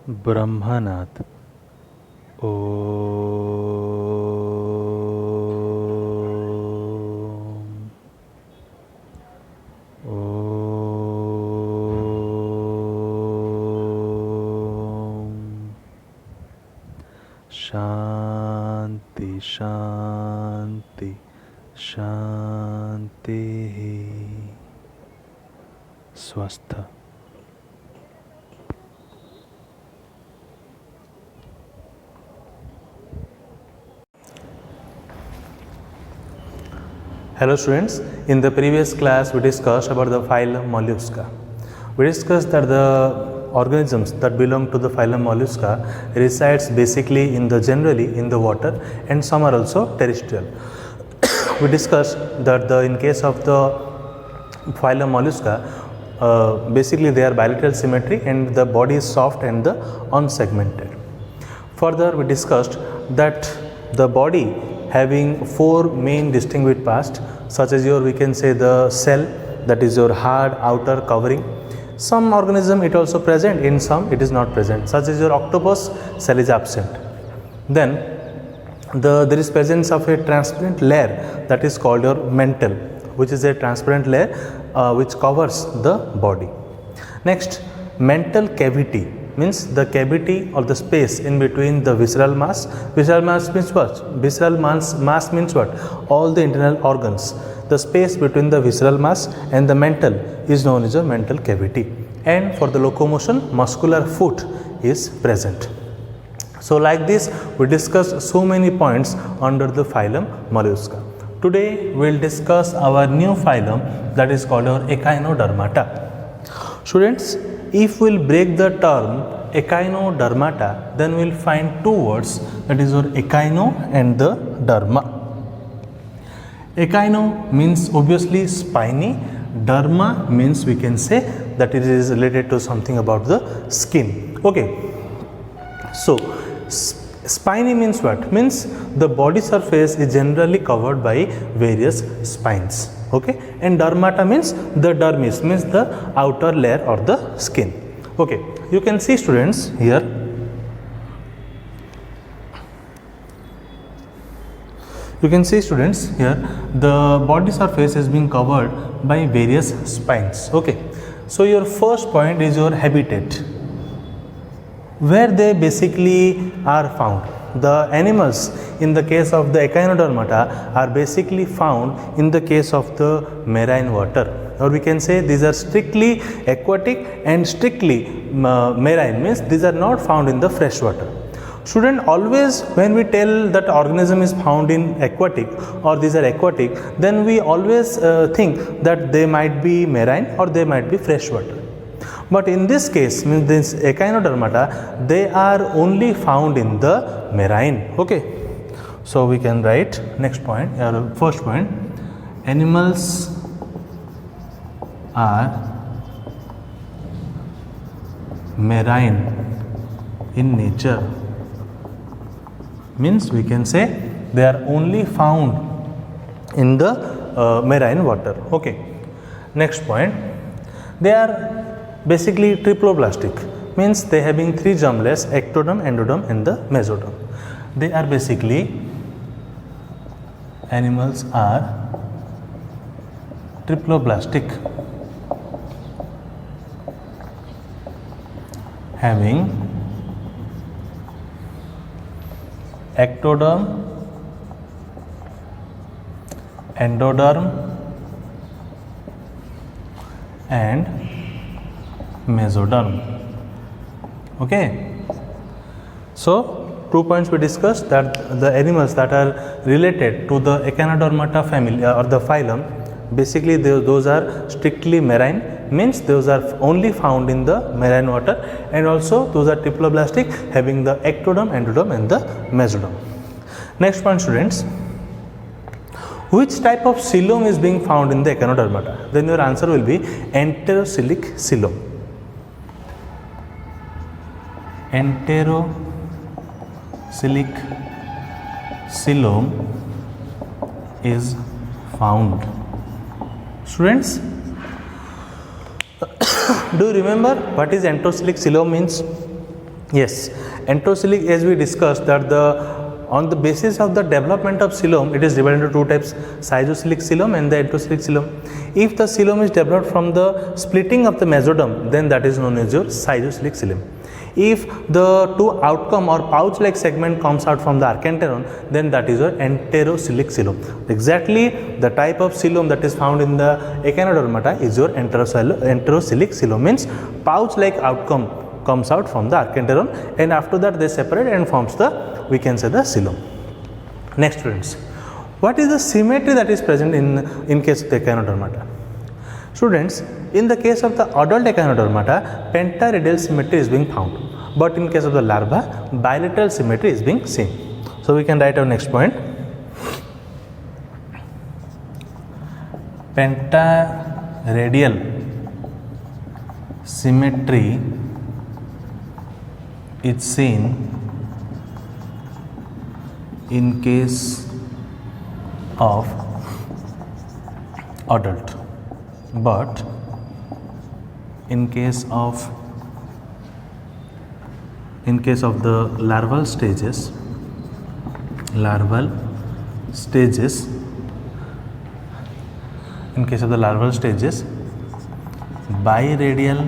ब्रह्मनाथ ओ शांति शांति शांति स्वस्थ। Hello students, in the previous class we discussed about the phylum Mollusca. We discussed that the organisms that belong to the phylum Mollusca resides basically generally in the water, and some are also terrestrial. We discussed that in case of the phylum Mollusca, basically they are bilateral symmetry and the body is soft and unsegmented. Further, we discussed that the body having four main distinguished parts, such as we can say the cell, that is your hard outer covering. Some organism it also present, in some it is not present, such as your octopus, cell is absent. Then there is presence of a transparent layer that is called your mantle, which is a transparent layer which covers the body. Next, mantle cavity means the cavity or the space in between the visceral mass. Visceral mass means what? Visceral mass means what? All the internal organs. The space between the visceral mass and the mantle is known as a mantle cavity. And for the locomotion, muscular foot is present. So like this, we discussed so many points under the phylum Mollusca. Today we will discuss our new phylum, that is called our Echinodermata. Students, if we will break the term Echinodermata, then we will find two words, that is your echino and the derma. Echino means obviously spiny, derma means we can say that it is related to something about the skin. Okay, so spiny means what? Means the body surface is generally covered by various spines. Okay, and dermata means the dermis, means the outer layer or the skin. Okay, you can see students here, the body surface is being covered by various spines. Okay, so your first point is your habitat, where they basically are found. The animals in the case of the Echinodermata are basically found in the case of the marine water, or we can say these are strictly aquatic and strictly marine, means these are not found in the fresh water. Student, always when we tell that organism is found in aquatic or these are aquatic, then we always think that they might be marine or they might be fresh water. But in this case, means this Echinodermata, they are only found in the marine. Okay, so we can write next point, first point, animals are marine in nature, means we can say they are only found in the marine water. Okay, next point, they are basically triploblastic, means they having three germ layers, ectoderm, endoderm and the mesoderm. They are basically, animals are triploblastic, having ectoderm, endoderm and mesoderm. Okay, so 2 points we discussed, that the animals that are related to the Echinodermata family or the phylum, basically those are strictly marine, means those are only found in the marine water, and also those are triploblastic, having the ectoderm, endoderm and the mesoderm. Next point, students, which type of coelom is being found in the Echinodermata? Then your answer will be enterocoelic coelom. Enterocoelic coelom is found. Students, do you remember what is enterocoelic coelom means? Yes, enterocoelic, as we discussed, that on the basis of the development of coelom, it is divided into two types, schizocelic coelom and the enterocoelic coelom. If the coelom is developed from the splitting of the mesoderm, then that is known as your schizocelic coelom. If the two outcome or pouch like segment comes out from the archenteron, then that is your enterocoelic coelom. Exactly the type of coelom that is found in the echinodermata is your enterocoelic coelom, means pouch like outcome comes out from the archenteron, and after that they separate and forms the, we can say, the coelom. Next students, what is the symmetry that is present in case of the echinodermata? Students, in the case of the adult echinodermata, pentaradial symmetry is being found, but in case of the larva, bilateral symmetry is being seen. So we can write our next point. Pentaradial symmetry is seen in case of adult, but in case of the larval stages, in case of the larval stages, biradial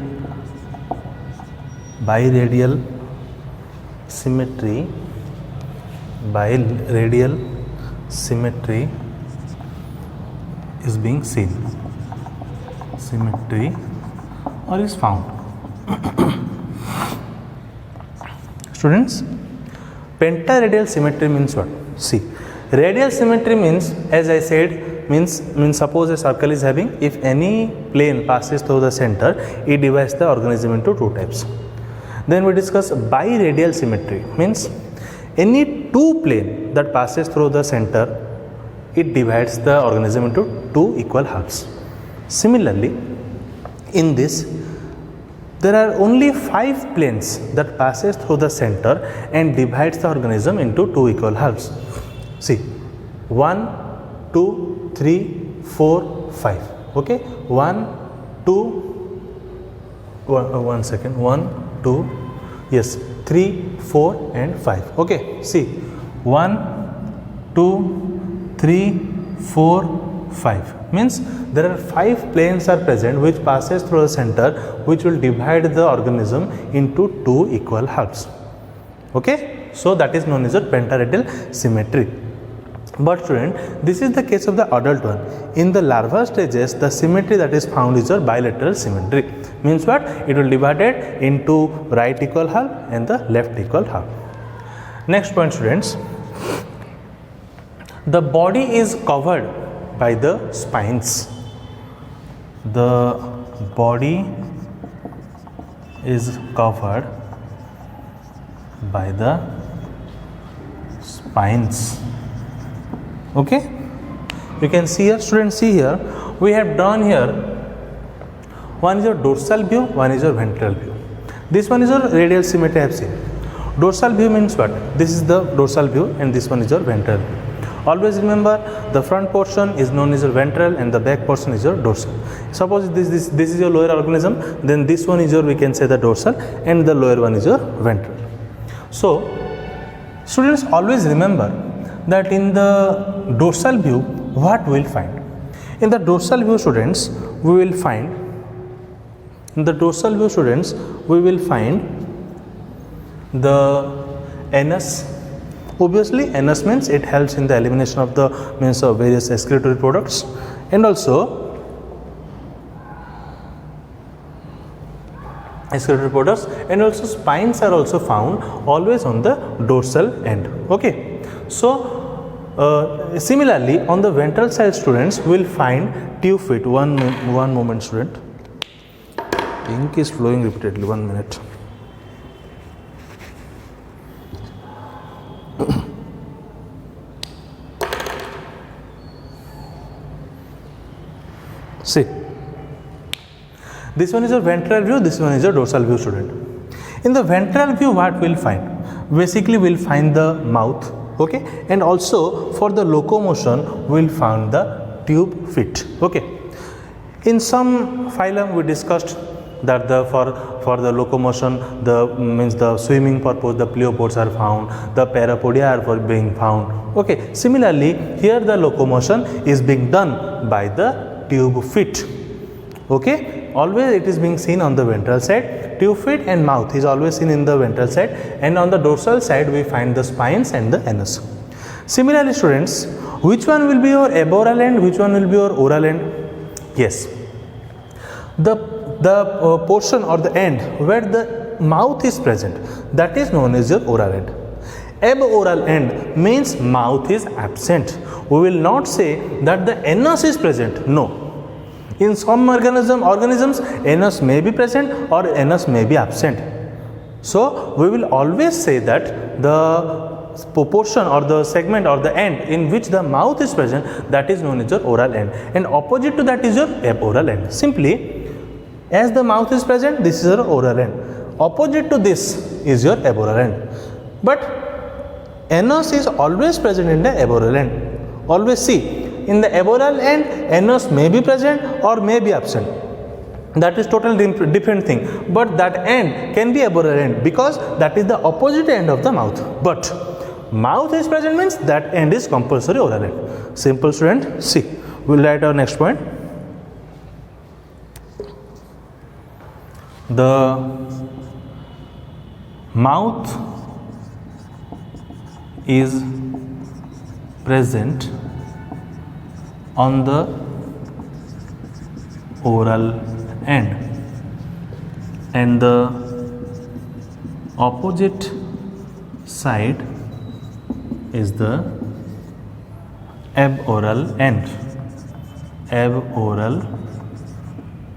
symmetry is being seen, or is found. Students, pentaradial symmetry means what? See, radial symmetry means, as I said, means suppose a circle is having, if any plane passes through the center, it divides the organism into two types. Then we discuss biradial symmetry, means any two plane that passes through the center, it divides the organism into two equal halves. Similarly, in this, there are only 5 planes that passes through the center and divides the organism into two equal halves. See, 1, 2, 3, 4, 5. Okay, 1, 2, 1 second, 1, 2, yes, 3, 4 and 5. Okay, see, 1, 2, 3, 4, 5 means there are 5 planes are present which passes through the center, which will divide the organism into two equal halves. Okay, so that is known as a pentaradial symmetry. But student, this is the case of the adult one. In the larval stages, the symmetry that is found is your bilateral symmetry. Means what? It will divide it into right equal half and the left equal half. Next point, students. The body is covered by the spines. The body is covered by the spines. Okay, you can see here, students, see here, we have drawn here, one is your dorsal view, one is your ventral view. This one is your radial symmetry I have seen. Dorsal view means what? This is the dorsal view and this one is your ventral view. Always remember, the front portion is known as your ventral and the back portion is your dorsal. Suppose this is your lower organism, then this one is your, we can say, the dorsal, and the lower one is your ventral. So, students, always remember that in the dorsal view, what we will find? In the dorsal view, students, we will find, the anus. Obviously, anus means it helps in the elimination of the means of various excretory products, and also spines are also found always on the dorsal end. Okay, so similarly on the ventral side, students, will find tube feet. One moment, student. Ink is flowing repeatedly. 1 minute. See, this one is your ventral view, this one is your dorsal view, student. In the ventral view, what we'll find? Basically, we'll find the mouth, okay, and also for the locomotion, we'll find the tube feet, okay. In some phylum, we discussed that the for the locomotion, the means the swimming purpose, the pleopods are found, the parapodia are for being found. Okay, similarly here the locomotion is being done by the tube feet. Okay, always it is being seen on the ventral side. Tube feet and mouth is always seen in the ventral side, and on the dorsal side we find the spines and the anus. Similarly students, which one will be your aboral end, which one will be your oral end? Yes, the portion or the end where the mouth is present, that is known as your oral end. Aboral end means mouth is absent. We will not say that the anus is present. No. In some organisms, anus may be present or anus may be absent. So we will always say that the portion or the segment or the end in which the mouth is present, that is known as your oral end, and opposite to that is your aboral end. Simply, as the mouth is present, this is your oral end. Opposite to this is your aboral end. But anus is always present in the aboral end. Always see, in the aboral end, anus may be present or may be absent. That is totally different thing. But that end can be aboral end because that is the opposite end of the mouth. But mouth is present means that end is compulsory oral end. Simple student. See, we will write our next point. The mouth is present on the oral end, and the opposite side is the aboral end. Aboral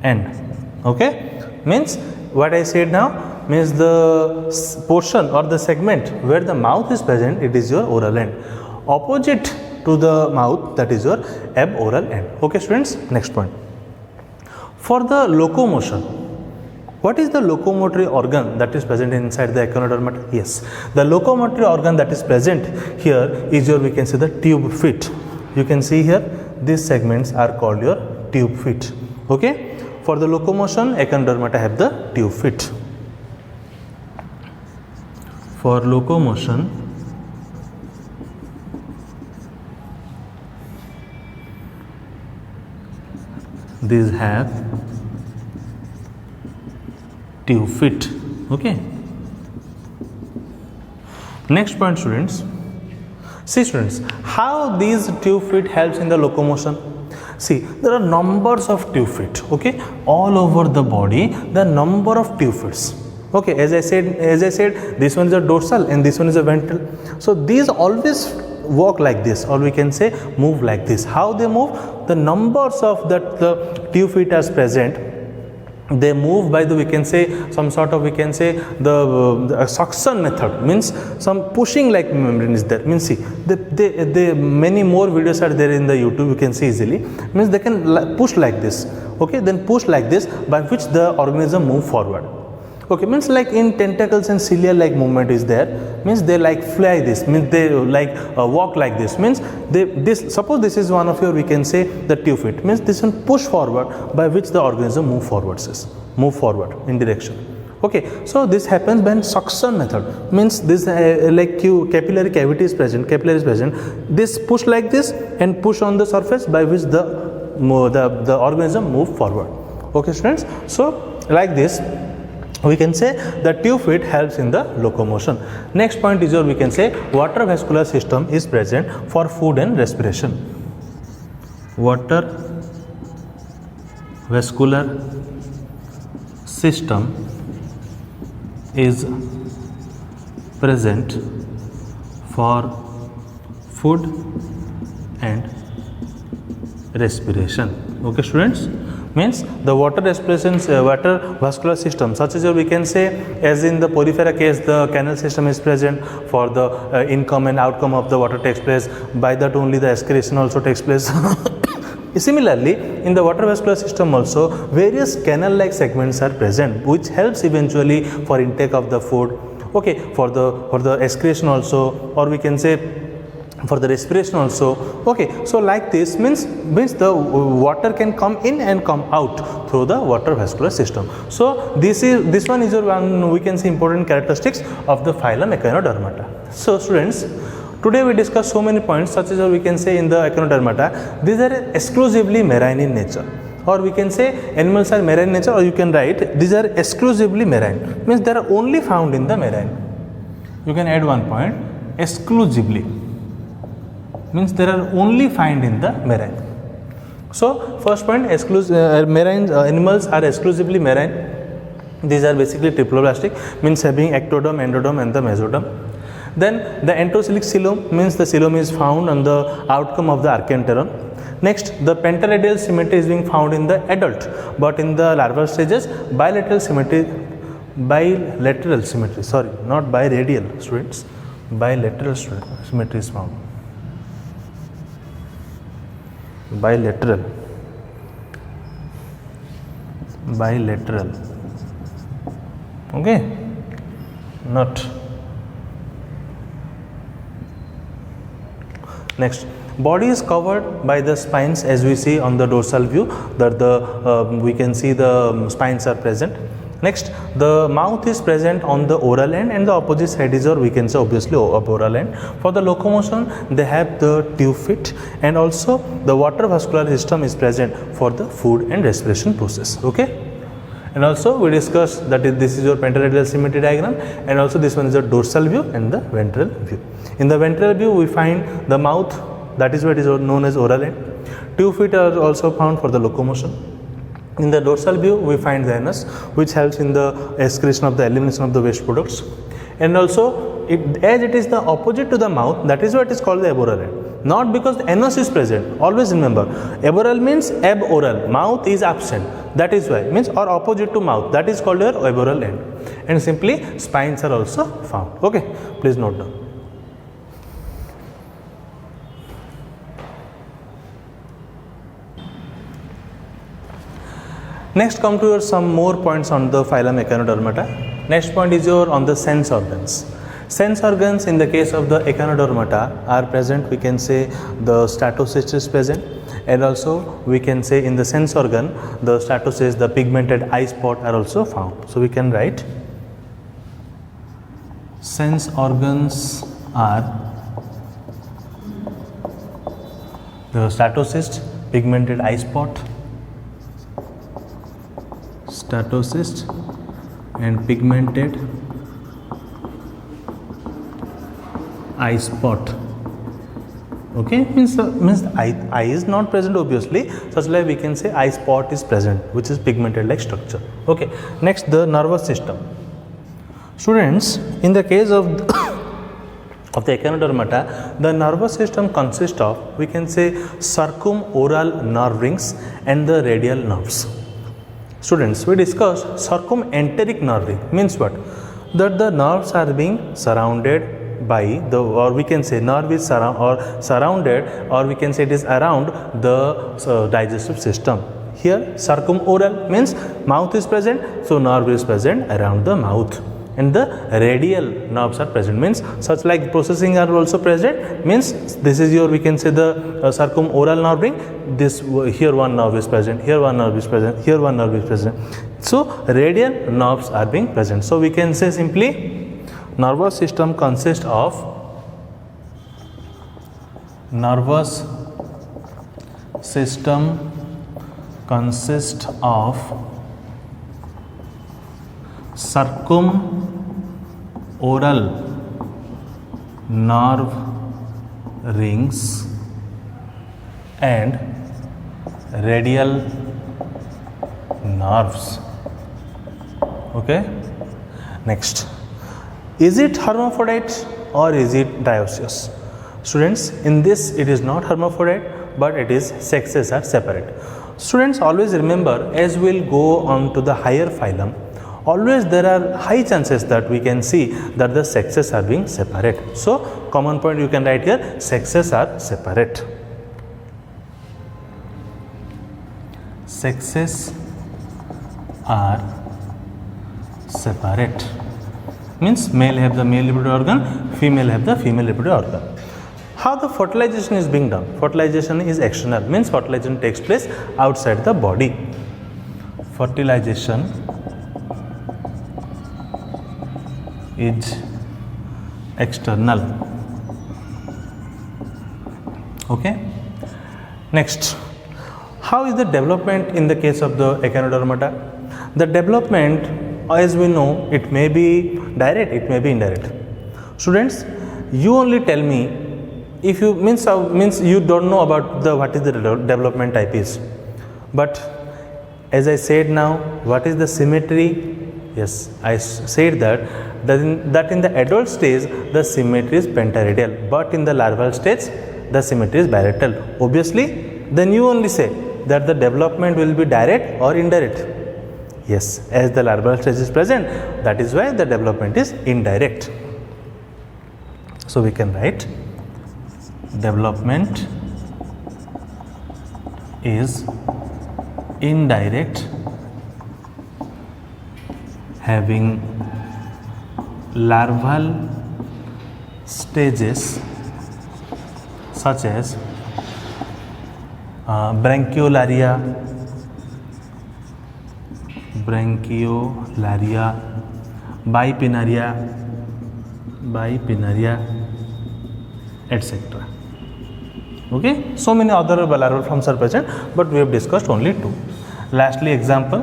end. Okay, means what I said now means the portion or the segment where the mouth is present, it is your oral end. Opposite to the mouth, that is your aboral end. Okay students, next point. For the locomotion, what is the locomotory organ that is present inside the echinodermata? Yes, the locomotory organ that is present here is your, we can say, the tube feet. You can see here these segments are called your tube feet. Okay, for the locomotion, echinodermata have the tube feet. For locomotion, these have tube feet. Okay, next point students. See students, how these tube feet helps in the locomotion. See, there are numbers of tube feet. Okay, all over the body, the number of tube feet. Okay, as I said, this one is a dorsal and this one is a ventral. So these always walk like this, or we can say move like this. How they move? The numbers of that the tube feet as present, they move by the, we can say, some sort of, we can say, the suction method, means some pushing like membrane is there. Means see, they many more videos are there in the YouTube, you can see easily. Means they can push like this. Okay, then push like this, by which the organism move forward. Okay, means like in tentacles and cilia like movement is there, means they like fly this, means they like walk like this, means this, suppose this is one of your, we can say, the tube feet, means this one push forward by which the organism move forward in direction. Okay, so this happens by suction method, means this like capillary cavity is present, this push like this and push on the surface by which the organism move forward. Okay students, so like this we can say the tube feet helps in the locomotion. Next point is your, we can say, water vascular system is present for food and respiration. Water vascular system is present for food and respiration. Okay students, means the water vascular system, such as we can say, as in the porifera case, the canal system is present for the income and outcome of the water takes place. By that only the excretion also takes place. Similarly, in the water vascular system also, various canal like segments are present, which helps eventually for intake of the food. Okay, for the excretion also, or we can say for the respiration also. Okay, so like this means the water can come in and come out through the water vascular system. So this one is your one, we can see, important characteristics of the phylum Echinodermata. So students, today we discussed so many points, such as we can say in the Echinodermata, these are exclusively marine in nature, or we can say animals are marine in nature, or you can write these are exclusively marine, means they are only found in the marine. You can add one point, exclusively means there are only found in the marine. So first point, marine animals are exclusively marine. These are basically triploblastic, means having ectoderm, endoderm and the mesoderm. Then the enterocoelic coelom, means the coelom is found on the outcome of the archenteron. Next, the pentaradial symmetry is being found in the adult, but in the larval stages bilateral symmetry, sorry, not biradial students, bilateral symmetry is found. Bilateral, okay, not. Next, body is covered by the spines, as we see on the dorsal view, that we can see the spines are present. Next, the mouth is present on the oral end, and the opposite side is, or we can say obviously oral end. For the locomotion, they have the tube feet, and also the water vascular system is present for the food and respiration process. Okay. And also we discussed that this is your pentaradial symmetry diagram, and also this one is the dorsal view and the ventral view. In the ventral view, we find the mouth, that is what is known as oral end. Tube feet are also found for the locomotion. In the dorsal view, we find the anus, which helps in the excretion of the elimination of the waste products. And also, as it is the opposite to the mouth, that is what is called the aboral end. Not because the anus is present. Always remember, aboral means aboral. Mouth is absent. That is why, means or opposite to mouth. That is called your aboral end. And simply spines are also found. Okay, please note down. Next, come to your some more points on the phylum Echinodermata. Next point is your on the sense organs. Sense organs in the case of the Echinodermata are present. We can say the statocyst is present, and also we can say in the sense organ the statocyst, the pigmented eye spot are also found. So we can write sense organs are the statocyst, pigmented eye spot, statocyst and pigmented eye spot. Okay, means eye is not present obviously, such like we can say eye spot is present, which is pigmented like structure. Okay, next the nervous system. Students, in the case of the Echinodermata, the nervous system consists of, we can say, circumoral nerve rings and the radial nerves. Students, we discussed circumenteric nerve ring means what? That the nerves are being surrounded by the, or we can say nerve is surrounded, or we can say it is around the digestive system. Here circumoral means mouth is present, so nerve is present around the mouth, and the radial nerves are present, means such like processing are also present, means this is your, we can say the circumoral nerve ring. This here one nerve is present, here one nerve is present, here one nerve is present. So radial nerves are being present. So we can say simply nervous system consists of circumoral nerve rings and radial nerves. Okay, next, is it hermaphrodite or is it dioecious? Students, in this it is not hermaphrodite, but it is sexes are separate. Students, always remember, as we will go on to the higher phylum, always there are high chances that we can see that the sexes are being separate. So common point you can write here, sexes are separate. Sexes are separate, means male have the male reproductive organ, female have the female reproductive organ. How the fertilization is being done? Fertilization is external, means fertilization takes place outside the body. Fertilization is external. Okay. Next, how is the development in the case of the echinodermata? The development, as we know, it may be direct, it may be indirect. Students, you only tell me if you means you don't know about the what is the development type is. But as I said now, what is the symmetry? Yes, I said that in the adult stage the symmetry is pentaradial, but in the larval stage the symmetry is bilateral. Obviously, then you only say that the development will be direct or indirect. Yes, as the larval stage is present, that is why the development is indirect. So we can write development is indirect, having larval stages such as branchiolaria, bipinnaria, etc. Okay, so many other larval forms are present, but we have discussed only two. Lastly, example,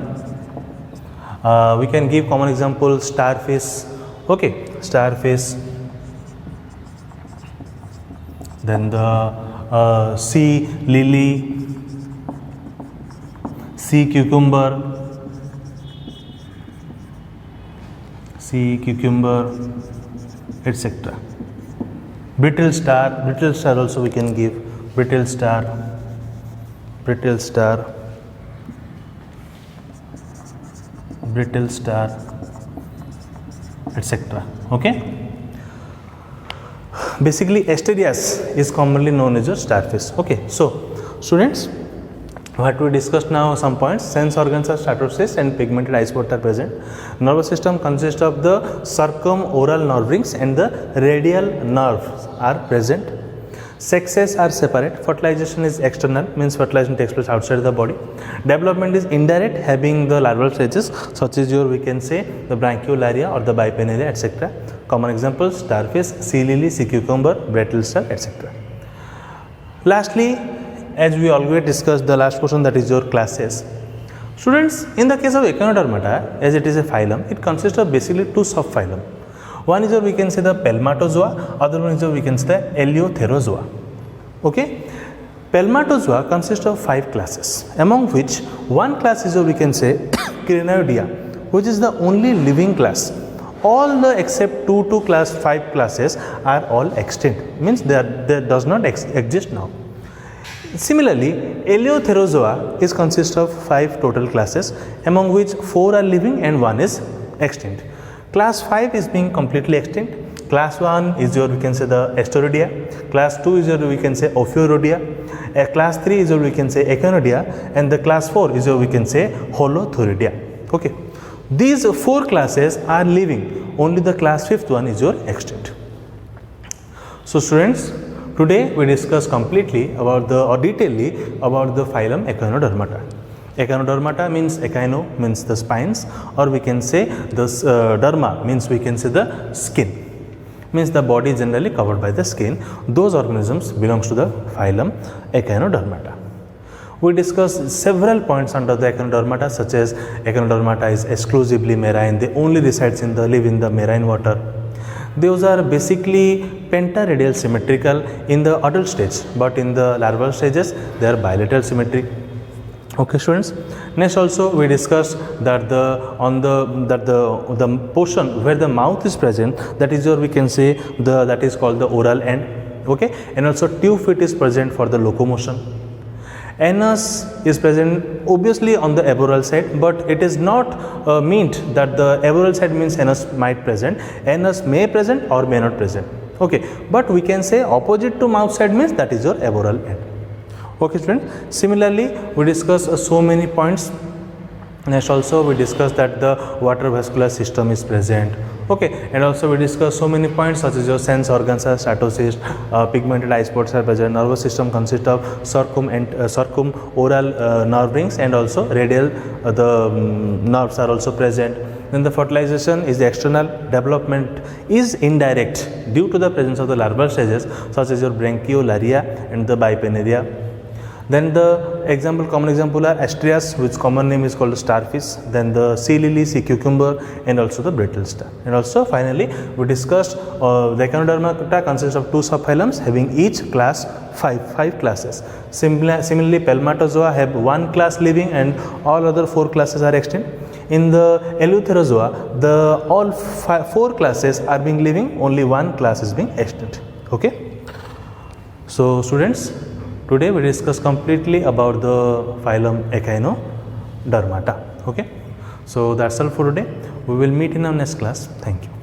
we can give common example, starfish. Okay, starfish, then the sea lily, sea cucumber, etc. Brittle star also we can give, brittle star, etc. Okay. Basically, Asterias is commonly known as your starfish. Okay. So, students, what we discussed now some points. Sense organs are statocysts and pigmented eye spots are present. Nervous system consists of the circumoral nerve rings and the radial nerves are present. Sexes are separate. Fertilization is external, means fertilization takes place outside the body. Development is indirect, having the larval stages such as we can say the branchiolaria or the bipinnaria, etc. Common examples, starfish, sea lily, sea cucumber, brittle star, etc. Lastly, as we already discussed the last portion, that is your classes. Students, in the case of echinodermata, as it is a phylum, it consists of basically two subphylum. One is we can say the Pelmatozoa, other one is we can say the Eleutherozoa. Okay, Pelmatozoa consists of 5 classes, among which one class is we can say Crinoidea, which is the only living class. All the except 2 to class 5 classes are all extinct, means they does not exist now. Similarly, Eleutherozoa is consists of 5 total classes, among which 4 are living and 1 is extinct. Class 5 is being completely extinct. Class 1 is we can say the Asteroidea. Class 2 is we can say Ophiuroidea. Class 3 is we can say Echinoidea, and the class 4 is we can say Holothuriidea. Okay, these 4 classes are living. Only the class 5th one is extinct. So, students, today we discuss completely about detailedly about the phylum Echinodermata. Echinodermata means echino means the spines, or we can say the derma means we can say the skin, means the body generally covered by the skin. Those organisms belongs to the phylum Echinodermata. We discussed several points under the Echinodermata, such as Echinodermata is exclusively marine, they only live in the marine water. Those are basically pentaradial symmetrical in the adult stage, but in the larval stages they are bilateral symmetry. Okay, students. Next, also we discussed that the portion where the mouth is present, that is we can say that is called the oral end. Okay, and also tube feet is present for the locomotion. Anus is present obviously on the aboral side, but it is not meant that the aboral side means anus might present. Anus may present or may not present. Okay, but we can say opposite to mouth side means that is your aboral end. Okay, students. Similarly, we discuss so many points Next also we discussed that the water vascular system is present. Okay, and also we discussed so many points such as your sense organs are statocyst, pigmented eye spots are present, nervous system consists of circumoral nerve rings, and also radial nerves are also present. Then the fertilization is the external, development is indirect due to the presence of the larval stages such as your branchiolaria and the bipennaria. Then the common example are Astreas, which common name is called starfish, then the sea lily, sea cucumber, and also the brittle star. And also finally we discussed the Echinodermata consists of 2 subphylums having each class 5 classes. Similarly Pelmatozoa have 1 class living and all other 4 classes are extinct. In the Eleutherozoa, all 4 classes are being living, only 1 class is being extinct. Okay. So students, today we discuss completely about the phylum Echinodermata. Okay. So that's all for today. We will meet in our next class. Thank you.